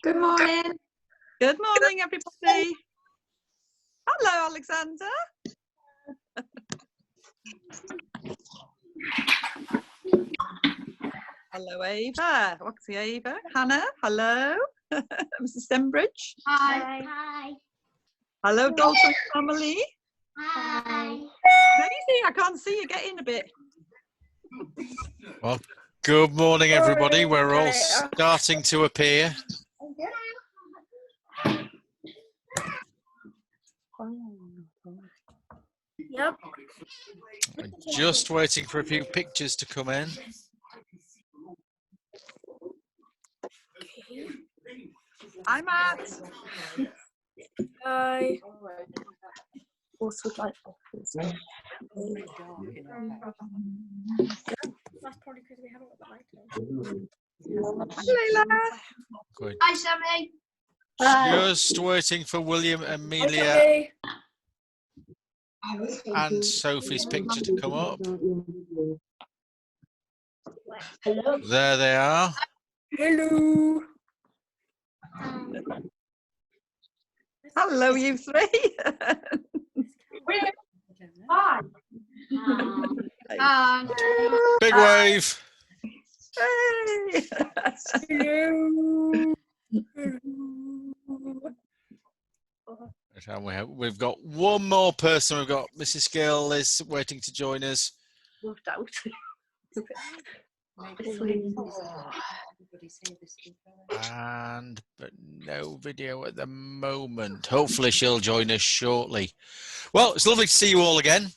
Good morning. Good morning, everybody. Hello, Alexander. Hello, Ava. Roxy, Ava. Hannah, hello. Mrs. Stembridge. Hi. Hi. Hello, Dalton family. Hi. Daisy, I can't see you. Get in a bit. Well, good morning, everybody. We're all starting to appear. Yep. Just waiting for a few pictures to come in. Hi, Matt. Hi. Also like office. That's probably because we haven't got the light on. Leila. Good. Hi, Sammy. Just waiting for William, Amelia, and Sophie's picture to come up. Hello. There they are. Hello. Hello, you three. Hi. Hi. Big wave. Hey. Hello. We've got one more person. We've got Mrs. Gill is waiting to join us. But no video at the moment. Hopefully she'll join us shortly. Well, it's lovely to see you all again.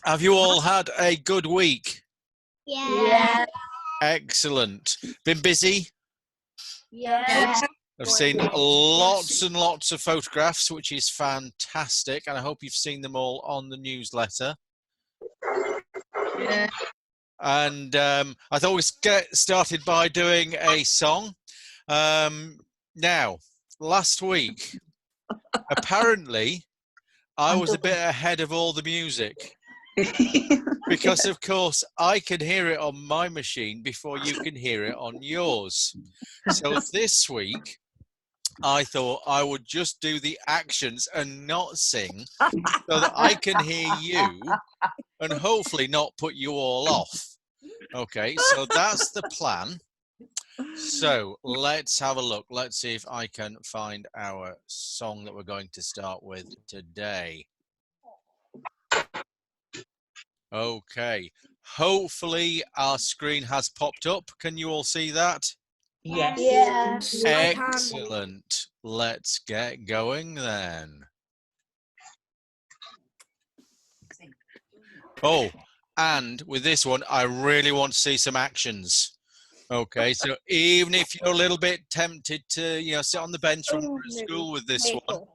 Have you all had a good week? Yeah. Excellent. Been busy? Yeah. I've seen lots and lots of photographs, which is fantastic, and I hope you've seen them all on the newsletter. Yeah. And I thought we'd get started by doing a song. Now, last week, apparently, I was a bit ahead of all the music. Because, of course, I can hear it on my machine before you can hear it on yours. So this week, I thought I would just do the actions and not sing so that I can hear you and hopefully not put you all off. Okay, so that's the plan. So let's have a look. Let's see if I can find our song that we're going to start with today. Okay, hopefully our screen has popped up. Can you all see that? Yes. Yes. Excellent. Let's get going then. Oh, and with this one, I really want to see some actions. Okay, so even if you're a little bit tempted to, sit on the bench when you're at school with this one,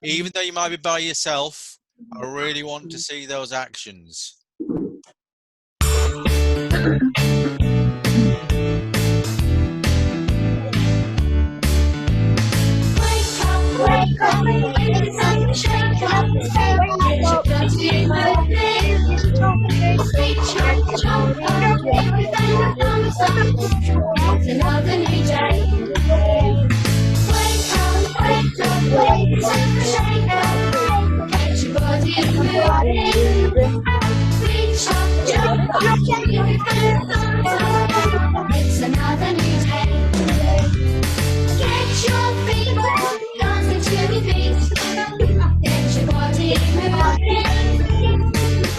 even though you might be by yourself, I really want to see those actions. Wake up, it's time to shake up. Get your blood to moving. Reach out, jump up, everything that comes up. It's another new day. Wake up, it's time to shake up. Get your body moving. Reach out, jump up, everything that comes up. It's another new day. Get your feet up. To be beat, get your body moving.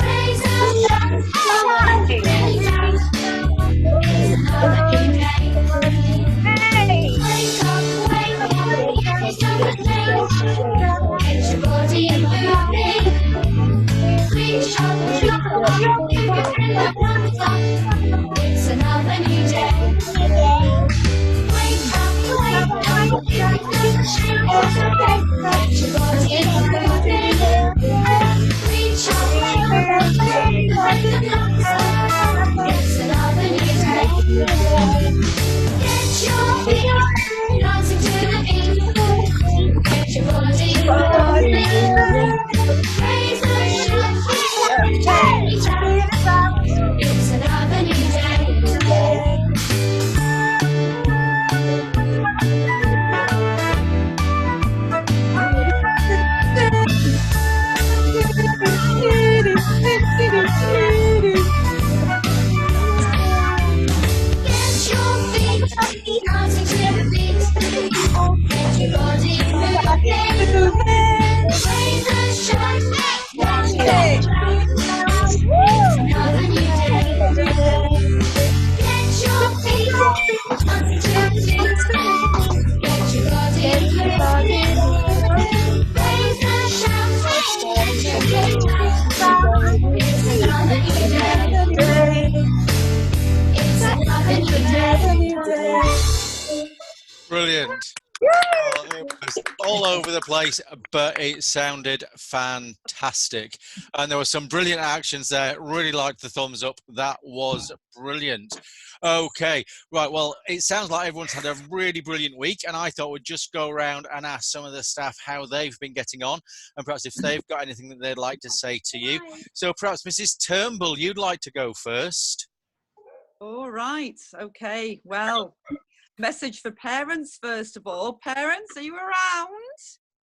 Raise up, dance, come on, really dance. It's another new day. Wake up, it's time to play. Get your body moving. Reach up, jump up, everything that comes up. Brilliant. Oh, it was all over the place, but it sounded fantastic. And there were some brilliant actions there. Really liked the thumbs up. That was brilliant. Okay, right. Well, it sounds like everyone's had a really brilliant week, and I thought we'd just go around and ask some of the staff how they've been getting on, and perhaps if they've got anything that they'd like to say to you. So perhaps Mrs. Turnbull, you'd like to go first. All right. Okay. Well, message for parents first of all. Parents, are you around?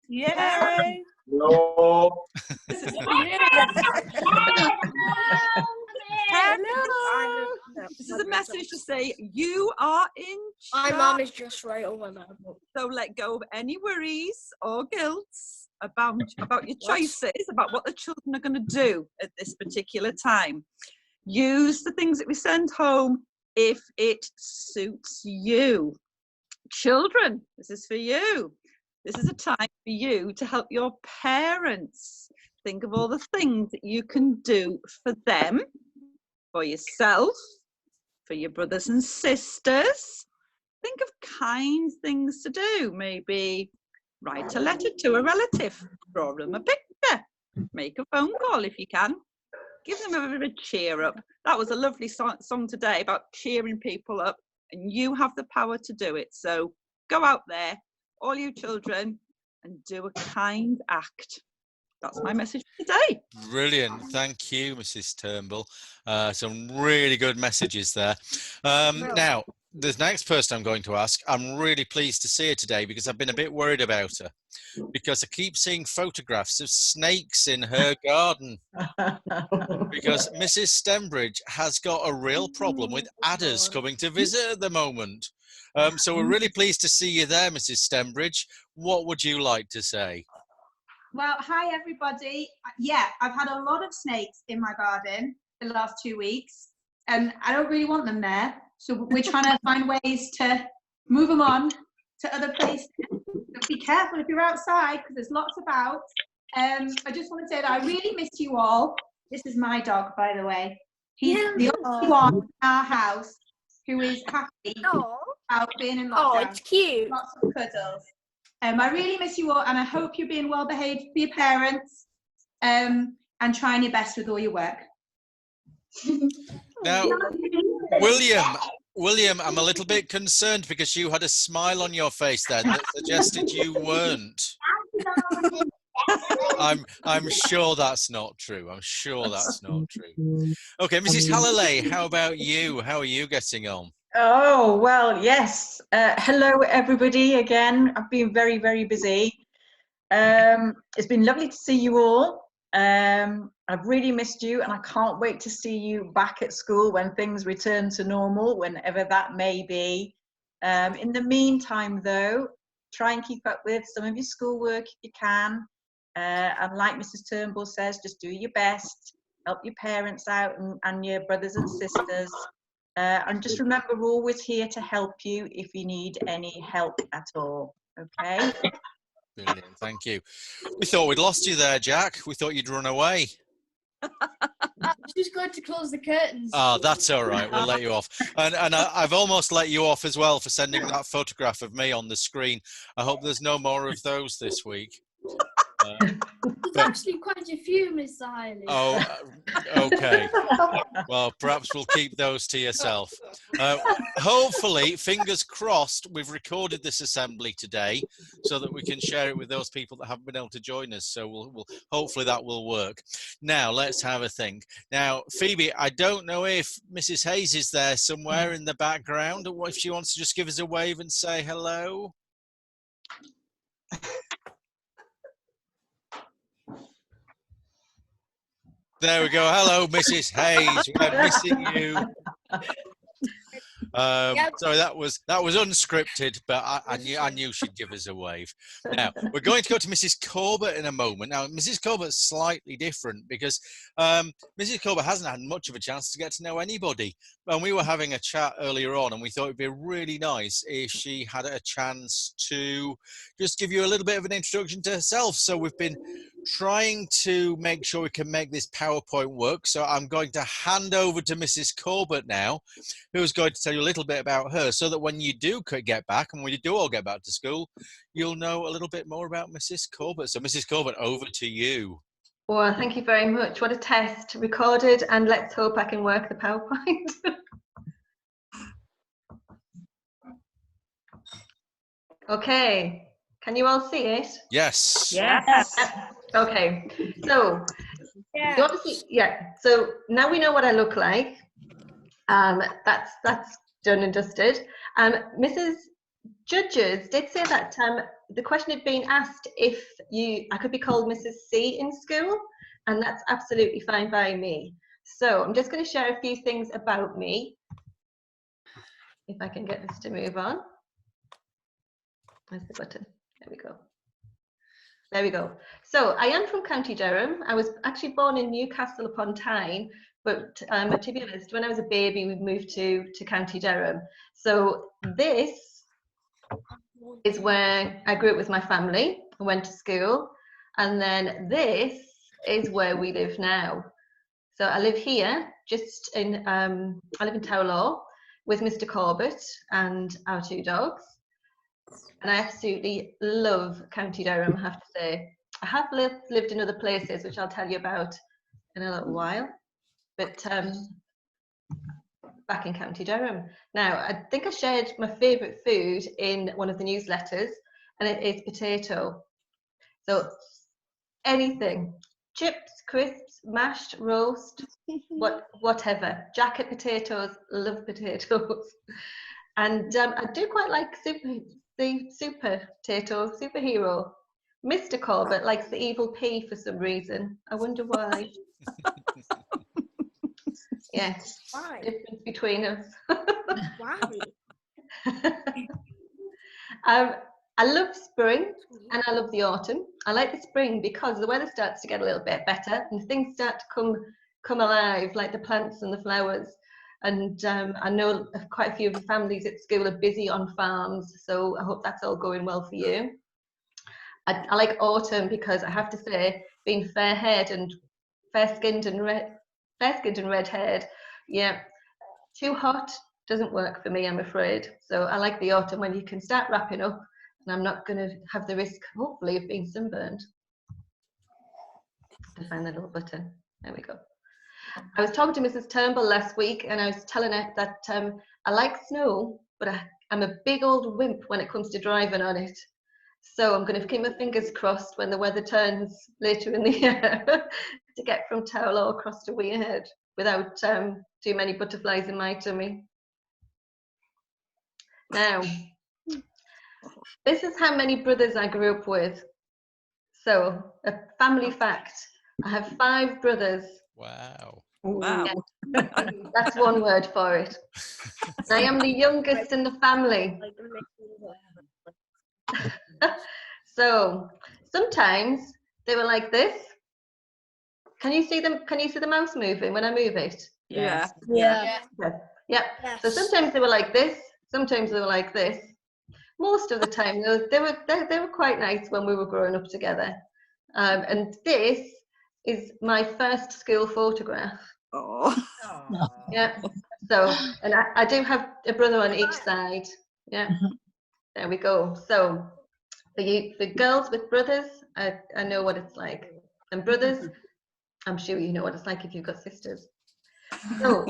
Yeah. No. This is for you. Hello. This is a message to say you are in My charge. mum is just right over there. So let go of any worries or guilt about your choices, about what the children are going to do at this particular time. Use the things that we send home if it suits you. Children, this is for you. This is a time for you to help your parents. Think of all the things that you can do for them, for yourself, for your brothers and sisters. Think of kind things to do. Maybe write a letter to a relative, draw them a picture, make a phone call if you can. Give them a bit of a cheer up. That was a lovely song today about cheering people up, and you have the power to do it. So go out there, all you children, and do a kind act. That's my message for today. Brilliant. Thank you, Mrs. Turnbull. Some really good messages there. Now, the next person I'm going to ask, I'm really pleased to see her today because I've been a bit worried about her because I keep seeing photographs of snakes in her garden because Mrs. Stembridge has got a real problem with adders coming to visit at the moment. So we're really pleased to see you there, Mrs. Stembridge. What would you like to say? Well, hi everybody. Yeah, I've had a lot of snakes in my garden the last 2 weeks, and I don't really want them there. So we're trying to find ways to move them on to other places. But be careful if you're outside because there's lots about. I just want to say that I really miss you all. This is my dog, by the way. He's the only one in our house who is happy about being in lockdown. Oh, it's cute. Lots of cuddles. I really miss you all, and I hope you're being well behaved for your parents, and trying your best with all your work. Now, William, I'm a little bit concerned because you had a smile on your face then that suggested you weren't. I'm sure that's not true. I'm sure that's not true. Okay, Mrs. Hallilay, how about you? How are you getting on? Oh, well, yes. Hello, everybody, again. I've been very, very busy. It's been lovely to see you all. I've really missed you, and I can't wait to see you back at school when things return to normal, whenever that may be. In the meantime, though, try and keep up with some of your schoolwork if you can. And like Mrs. Turnbull says, just do your best. Help your parents out and your brothers and sisters. And just remember, we're always here to help you if you need any help at all. Okay? Brilliant, thank you. We thought we'd lost you there, Jack. We thought you'd run away. She's going to close the curtains. Oh, that's all right. We'll let you off. And I've almost let you off as well for sending that photograph of me on the screen. I hope there's no more of those this week. There's actually quite a few, Miss Eiley. Oh, okay. Well, perhaps we'll keep those to yourself. Hopefully, fingers crossed, we've recorded this assembly today so that we can share it with those people that haven't been able to join us. So we'll hopefully that will work. Now, let's have a think. Now, Phoebe, I don't know if Mrs. Hayes is there somewhere in the background, or if she wants to just give us a wave and say hello. There we go. Hello, Mrs. Hayes. We're missing you. Sorry, that was unscripted, but I knew she'd give us a wave. Now we're going to go to Mrs. Corbett in a moment. Now, Mrs. Corbett's slightly different because Mrs. Corbett hasn't had much of a chance to get to know anybody. And we were having a chat earlier on, and we thought it'd be really nice if she had a chance to just give you a little bit of an introduction to herself. So we've been trying to make sure we can make this PowerPoint work. So I'm going to hand over to Mrs. Corbett now, who's going to tell you a little bit about her, so that when you do get back, and when you do all get back to school, you'll know a little bit more about Mrs. Corbett. So Mrs. Corbett, over to you. Well, thank you very much. What a test. Recorded, and let's hope I can work the PowerPoint. Okay, can you all see it? Yes. Yes. Okay, so Yeah. you obviously, yeah. So now we know what I look like. That's done and dusted. Mrs. Judges did say that the question had been asked if I could be called Mrs. C in school, and that's absolutely fine by me. So I'm just going to share a few things about me. If I can get this to move on. Where's the button? There we go. There we go. So I am from County Durham. I was actually born in Newcastle upon Tyne, but to be honest, when I was a baby, we moved to County Durham. So this is where I grew up with my family. I went to school, and then this is where we live now. So I live here, just in I live in Towlaw with Mr. Corbett and our 2 dogs. And I absolutely love County Durham, I have to say. I have lived in other places, which I'll tell you about in a little while, but back in County Durham. Now, I think I shared my favourite food in one of the newsletters, and it is potato. So anything, chips, crisps, mashed, roast, whatever. Jacket potatoes, love potatoes. And I do quite like the super potato, superhero. Mr. Corbett likes the evil pea for some reason. I wonder why. Yes, Why? difference between us. Why? I love spring and I love the autumn. I like the spring because the weather starts to get a little bit better and things start to come alive, like the plants and the flowers. And I know quite a few of the families at school are busy on farms, so I hope that's all going well for you. I like autumn because I have to say, being fair-haired and fair-skinned and red-haired, yeah, too hot doesn't work for me, I'm afraid. So I like the autumn when you can start wrapping up, and I'm not going to have the risk, hopefully, of being sunburned. To find the little button. There we go. I was talking to Mrs. Turnbull last week, and I was telling her that I like snow, but I'm a big old wimp when it comes to driving on it. So I'm going to keep my fingers crossed when the weather turns later in the year to get from Towlaw across to Weirhead without too many butterflies in my tummy. Now, this is how many brothers I grew up with. So, a family fact, I have 5 brothers. Wow. Wow. Yeah, that's one word for it. I am the youngest in the family. So sometimes they were like this. Can you see them? Can you see the mouse moving when I move it? Yeah. Yeah. Yeah. So sometimes they were like this. Sometimes they were like this. Most of the time, they were quite nice when we were growing up together. And this is my first school photograph. Oh. Yeah. So, and I do have a brother on each side. Yeah. There we go. So, for girls with brothers, I know what it's like. And brothers, I'm sure you know what it's like if you've got sisters. So,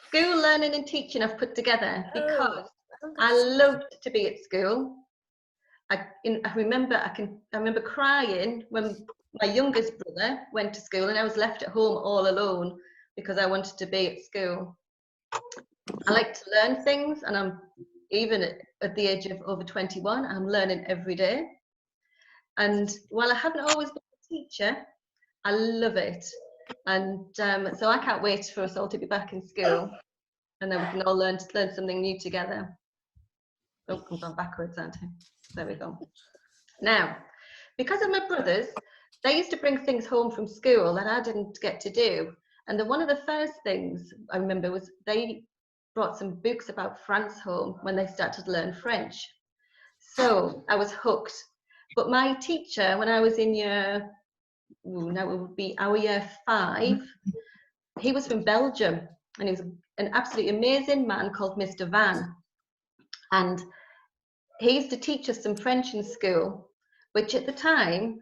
school learning and teaching I've put together because I loved to be at school. I remember crying when my youngest brother went to school and I was left at home all alone because I wanted to be at school. I like to learn things, and I'm even at the age of over 21, I'm learning every day. And while I haven't always been a teacher, I love it. And so I can't wait for us all to be back in school, and then we can all learn something new together. Oh, I'm going backwards, aren't I? There we go. Now, because of my brothers, they used to bring things home from school that I didn't get to do. And one of the first things I remember was they brought some books about France home when they started to learn French. So I was hooked. But my teacher, when I was in year, now it would be our year 5, he was from Belgium, and he was an absolutely amazing man called Mr. Van. And he used to teach us some French in school, which at the time,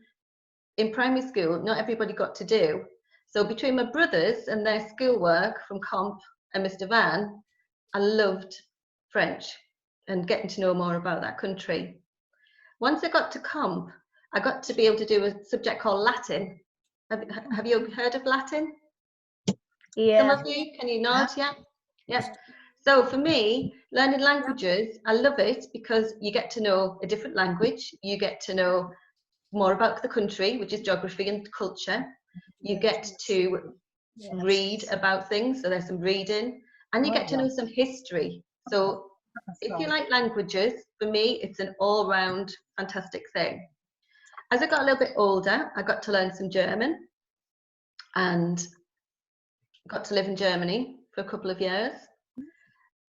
in primary school, not everybody got to do. So between my brothers and their schoolwork from Comp and Mr. Van, I loved French and getting to know more about that country. Once I got to Comp, I got to be able to do a subject called Latin. Have you heard of Latin? Some of you, can you nod? Yeah. Yeah. So for me, learning languages, I love it because you get to know a different language, you get to know more about the country, which is geography and culture. You get to read about things, so there's some reading, and you get to know some history. So if you like languages, for me, it's an all-round fantastic thing. As I got a little bit older, I got to learn some German and got to live in Germany for a couple of years.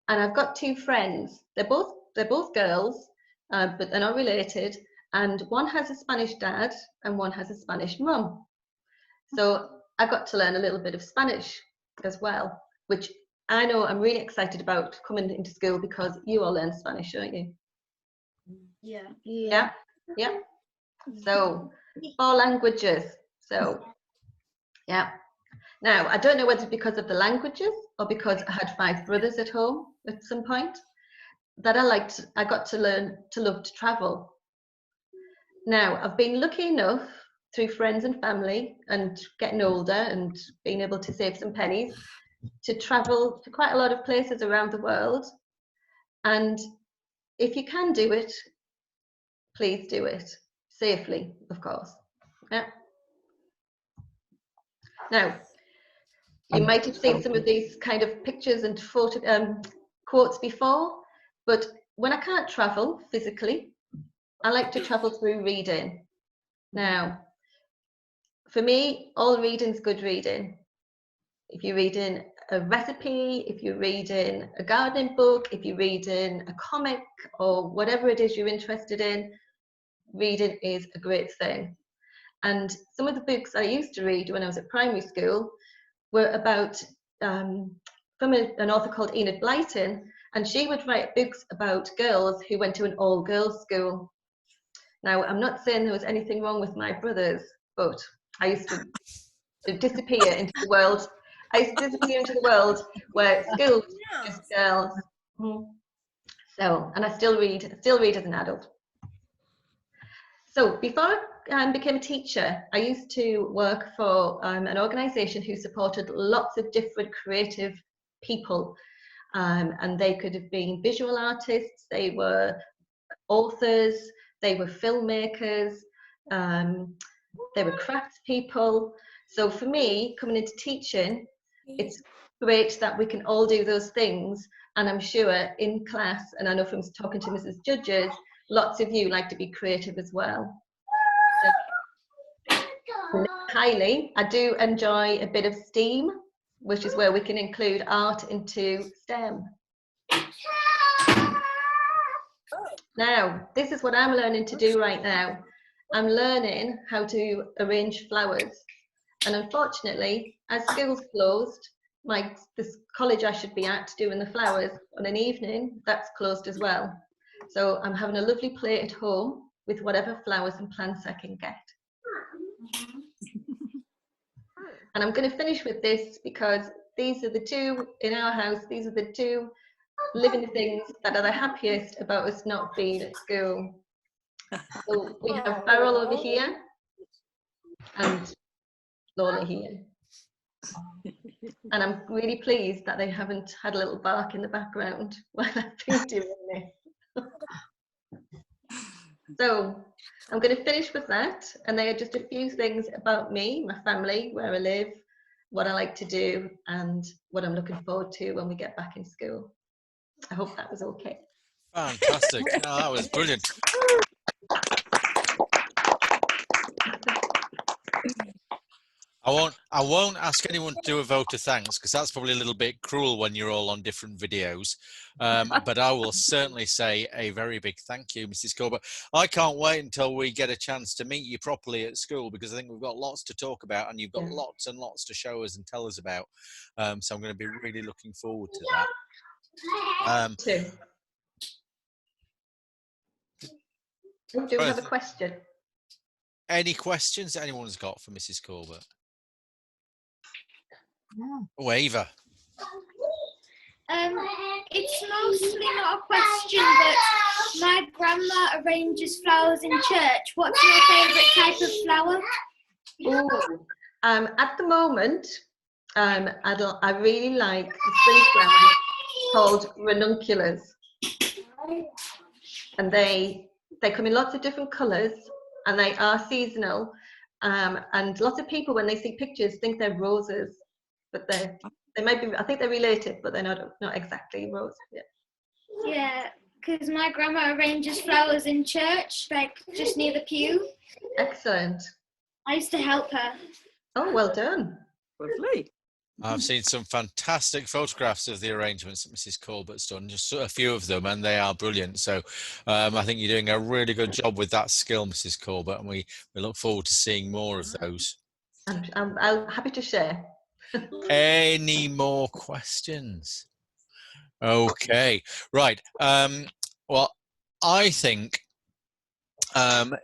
And I've got 2 friends. They're both girls, but they're not related. And one has a Spanish dad and one has a Spanish mum. So I got to learn a little bit of Spanish as well, which I know I'm really excited about coming into school because you all learn Spanish, don't you? Yeah. Yeah. Yeah. So 4 languages. So yeah. Now, I don't know whether it's because of the languages or because I had 5 brothers at home at some point that I got to learn to love to travel. Now, I've been lucky enough through friends and family and getting older and being able to save some pennies to travel to quite a lot of places around the world. And if you can do it, please do it safely, of course. Yeah. Now, you might have seen some of these kind of pictures and quotes before, but when I can't travel physically, I like to travel through reading. Now, for me, all reading's good reading. If you're reading a recipe, if you're reading a gardening book, if you're reading a comic or whatever it is you're interested in, reading is a great thing. And some of the books I used to read when I was at primary school were about, from an author called Enid Blyton, and she would write books about girls who went to an all-girls school. Now, I'm not saying there was anything wrong with my brothers, but I used to disappear into the world. I used to disappear into the world where school was just girls. So, and I still read as an adult. So before I became a teacher, I used to work for an organisation who supported lots of different creative people. And they could have been visual artists, they were authors, they were filmmakers, they were craftspeople. So for me, coming into teaching, it's great that we can all do those things. And I'm sure in class, and I know from talking to Mrs. Judges, lots of you like to be creative as well. Highly, I do enjoy a bit of STEAM, which is where we can include art into STEM. Now, this is what I'm learning to do right now. I'm learning how to arrange flowers. And unfortunately, as school's closed, this college I should be at doing the flowers on an evening, that's closed as well. So I'm having a lovely plate at home with whatever flowers and plants I can get. And I'm going to finish with this because these are the 2 in our house, these are the 2 living things that are the happiest about us not being at school. So we have Beryl over here and Lola here. And I'm really pleased that they haven't had a little bark in the background while I've been doing this. So I'm going to finish with that, and they are just a few things about me, my family, where I live, what I like to do, and what I'm looking forward to when we get back in school. I hope that was okay. Fantastic. Oh, that was brilliant. I won't ask anyone to do a vote of thanks because that's probably a little bit cruel when you're all on different videos. But I will certainly say a very big thank you, Mrs. Colbert. I can't wait until we get a chance to meet you properly at school because I think we've got lots to talk about and you've got lots and lots to show us and tell us about. So I'm going to be really looking forward to that. Too. Do we have a question? Any questions that anyone's got for Mrs. Colbert? Oh, Ava. It's mostly not a question, but my grandma arranges flowers in church. What's your favourite type of flower? Ooh. At the moment, I really like the spring flowers called ranunculus, and they come in lots of different colours, and they are seasonal. And lots of people, when they see pictures, think they're roses, but they might be. I think they're related, but they're not exactly roses. Yeah, because my grandma arranges flowers in church, like just near the pew. Excellent. I used to help her. Oh, well done. Lovely. I've seen some fantastic photographs of the arrangements that Mrs. Colbert's done, just a few of them, and they are brilliant. So I think you're doing a really good job with that skill, Mrs. Colbert, and we look forward to seeing more of those. I'm happy to share. Any more questions? Okay, right. Well, I think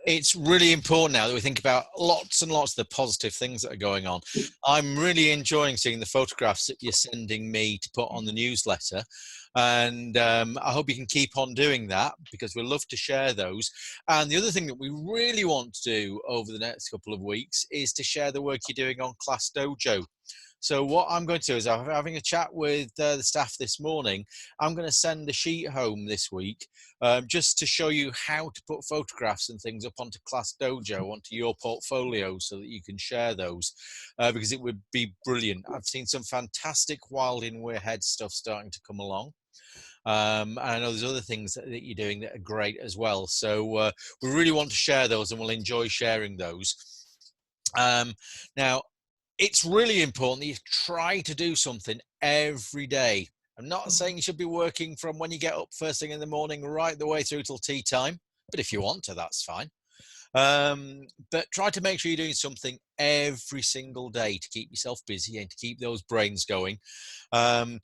it's really important now that we think about lots and lots of the positive things that are going on. I'm really enjoying seeing the photographs that you're sending me to put on the newsletter. And I hope you can keep on doing that because we love to share those. And the other thing that we really want to do over the next couple of weeks is to share the work you're doing on Class Dojo. So what I'm going to do is, I'm having a chat with the staff this morning. I'm going to send a sheet home this week just to show you how to put photographs and things up onto Class Dojo, onto your portfolio so that you can share those because it would be brilliant. I've seen some fantastic Wild in Weirhead stuff starting to come along. And I know there's other things that you're doing that are great as well. So we really want to share those and we'll enjoy sharing those. Now, it's really important that you try to do something every day. I'm not saying you should be working from when you get up first thing in the morning right the way through till tea time, but if you want to, that's fine. But try to make sure you're doing something every single day to keep yourself busy and to keep those brains going. And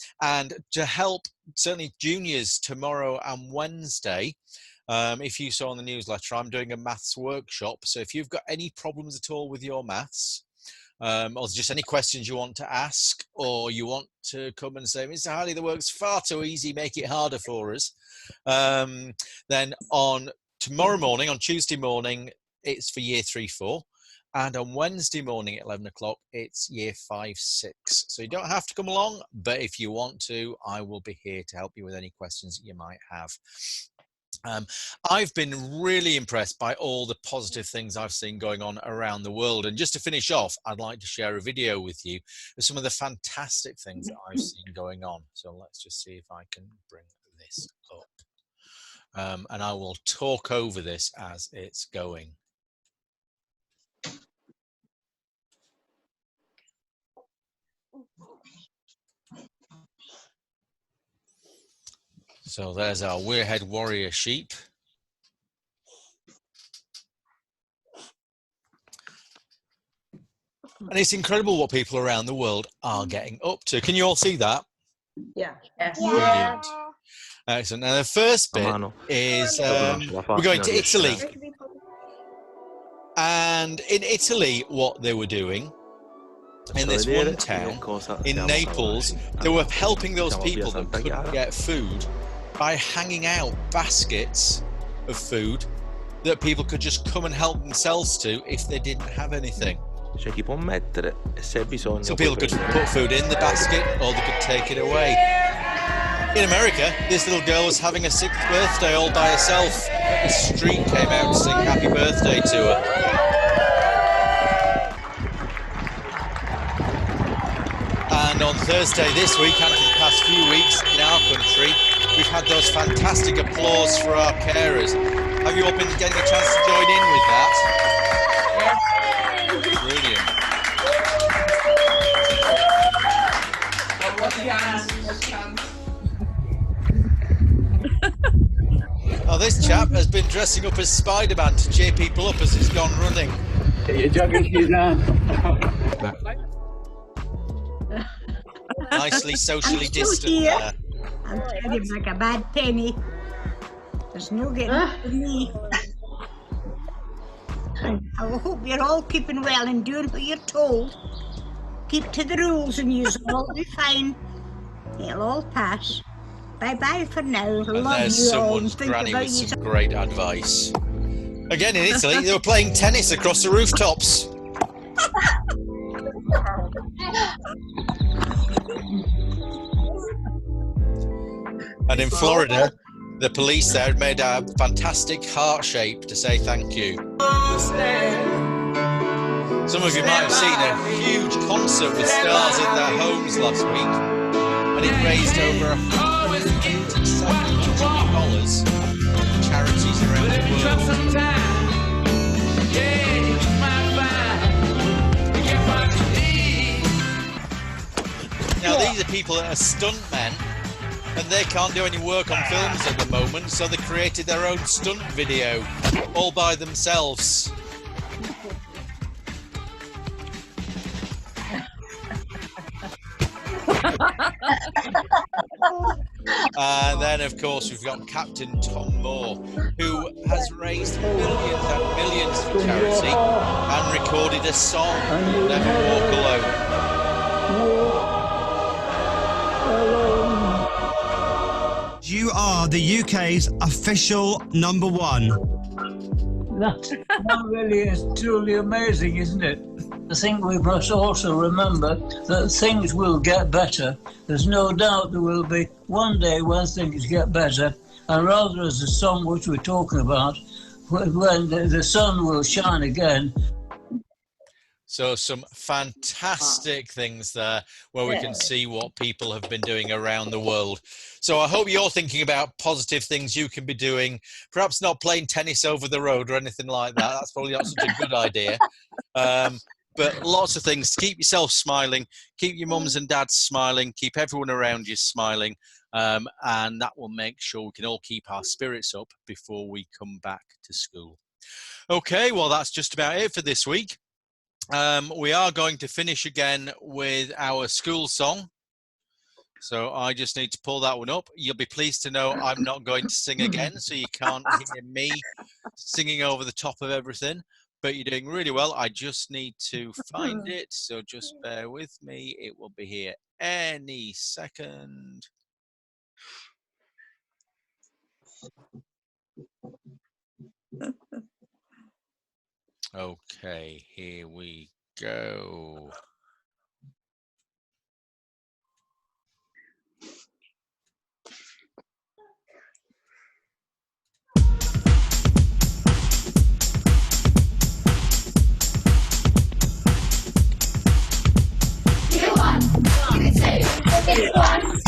to help, certainly juniors tomorrow and Wednesday, if you saw on the newsletter, I'm doing a maths workshop. So if you've got any problems at all with your maths, or just any questions you want to ask, or you want to come and say, Mr. Hardy, the work's far too easy, make it harder for us, then on tomorrow morning, on Tuesday morning, it's for year 3-4, and on Wednesday morning at 11 o'clock, it's year 5-6. So you don't have to come along, but if you want to, I will be here to help you with any questions that you might have. I've been really impressed by all the positive things I've seen going on around the world. And just to finish off, I'd like to share a video with you of some of the fantastic things that I've seen going on. So let's just see if I can bring this up. And I will talk over this as it's going. So there's our Weirhead warrior sheep. And it's incredible what people around the world are getting up to. Can you all see that? Yeah. Yes. Brilliant. Excellent. Now the first bit is we're going to Italy. And in Italy, what they were doing in this one town in Naples, they were helping those people that couldn't get food by hanging out baskets of food that people could just come and help themselves to if they didn't have anything. So people could put food in the basket or they could take it away. In America, this little girl was having a 6th birthday all by herself. The street came out to sing happy birthday to her. And on Thursday this week, and for the past few weeks in our country, we've had those fantastic applause for our carers. Have you all been getting a chance to join in with that? Brilliant. Oh, this chap has been dressing up as Spider-Man to cheer people up as he's gone running. You're jogging his hand. Nicely socially still distant here. there. I'm treated like a bad penny. There's no getting rid of me. I hope you're all keeping well and doing what you're told. Keep to the rules and you'll all be fine. It'll all pass. Bye-bye for now. And Love there's you all. someone's Think granny about with you. some great advice. Again in Italy, they were playing tennis across the rooftops. And in Florida, the police there had made a fantastic heart shape to say thank you. Some of you might have seen a huge concert with stars in their homes last week, and it raised over $187 million for charities around the world. Now these are people that are stuntmen, and they can't do any work on films at the moment, so they created their own stunt video all by themselves. And then, of course, we've got Captain Tom Moore, who has raised millions and millions for charity and recorded a song, Never Walk Alone. You are the UK's official #1. That really is truly amazing, isn't it? I think we must also remember that things will get better. There's no doubt there will be one day when things get better, and rather as the song which we're talking about, when the sun will shine again. So some fantastic things there where we can see what people have been doing around the world. So I hope you're thinking about positive things you can be doing, perhaps not playing tennis over the road or anything like that. That's probably not such a good idea. But lots of things. Keep yourself smiling, keep your mums and dads smiling, keep everyone around you smiling, and that will make sure we can all keep our spirits up before we come back to school. Okay, well, that's just about it for this week. We are going to finish again with our school song. So I just need to pull that one up. You'll be pleased to know I'm not going to sing again, so you can't hear me singing over the top of everything. But you're doing really well. I just need to find it, so just bear with me. It will be here any second. Okay, here we go. Everyone's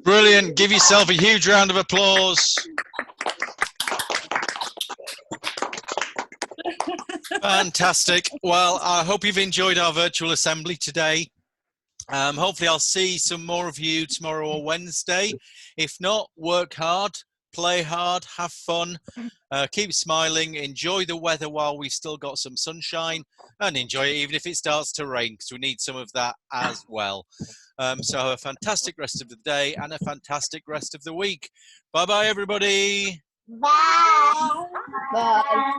Brilliant. Give yourself a huge round of applause. Fantastic. Well, I hope you've enjoyed our virtual assembly today. Hopefully I'll see some more of you tomorrow or Wednesday. If not, work hard, play hard, have fun, keep smiling, enjoy the weather while we've still got some sunshine, and enjoy it even if it starts to rain, because we need some of that as well. So have a fantastic rest of the day and a fantastic rest of the week. Bye-bye, everybody. Bye. Bye.